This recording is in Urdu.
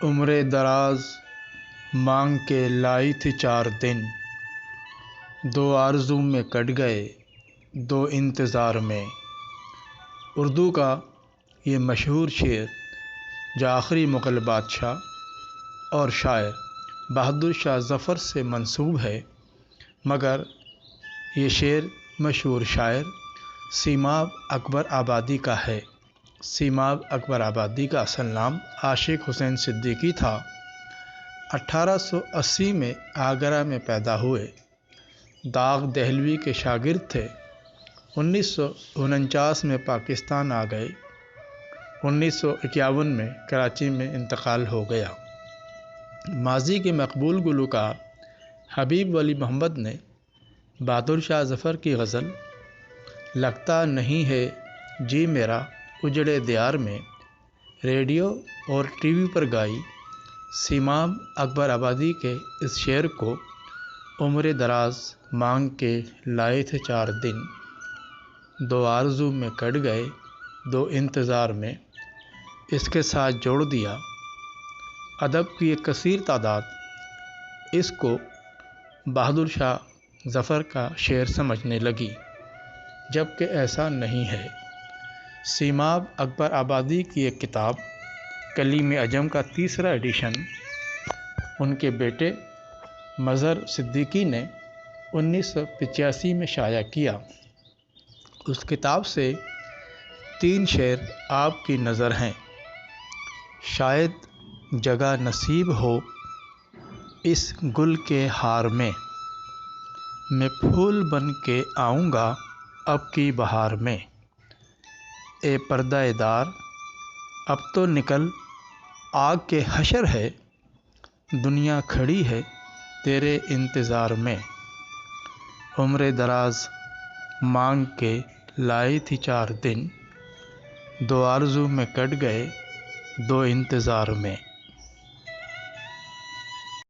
عمر دراز مانگ کے لائی تھی 4 دن، 2 آرزو میں کٹ گئے 2 انتظار میں۔ اردو کا یہ مشہور شعر جو آخری مغل بادشاہ اور شاعر بہادر شاہ ظفر سے منسوب ہے، مگر یہ شعر مشہور شاعر سیماب اکبر آبادی کا ہے۔ سیماب اکبر آبادی کا اصل نام عاشق حسین صدیقی تھا۔ 1880 میں آگرہ میں پیدا ہوئے۔ داغ دہلوی کے شاگرد تھے۔ 1949 میں پاکستان آ گئے۔ 1951 میں کراچی میں انتقال ہو گیا۔ ماضی کے مقبول گلوکار حبیب ولی محمد نے بہادر شاہ ظفر کی غزل لگتا نہیں ہے جی میرا اجڑے دیار میں ریڈیو اور ٹی وی پر گائی۔ سیماب اکبر آبادی کے اس شعر کو عمر دراز مانگ کے لائے تھے 4 دن، 2 آرزو میں کٹ گئے 2 انتظار میں، اس کے ساتھ جوڑ دیا۔ ادب کی ایک کثیر تعداد اس کو بہادر شاہ ظفر کا شعر سمجھنے لگی، جبکہ ایسا نہیں ہے۔ سیماب اکبر آبادی کی ایک کتاب کلیم عجم کا 3 ایڈیشن ان کے بیٹے مظہر صدیقی نے 1985 میں شائع کیا۔ اس کتاب سے 3 شعر آپ کی نظر ہیں۔ شاید جگہ نصیب ہو اس گل کے ہار میں پھول بن کے آؤں گا اب کی بہار میں۔ اے پردہ دار اب تو نکل آگ کے حشر ہے، دنیا کھڑی ہے تیرے انتظار میں۔ عمر دراز مانگ کے لائی تھی 4 دن، 2 آرزو میں کٹ گئے 2 انتظار میں۔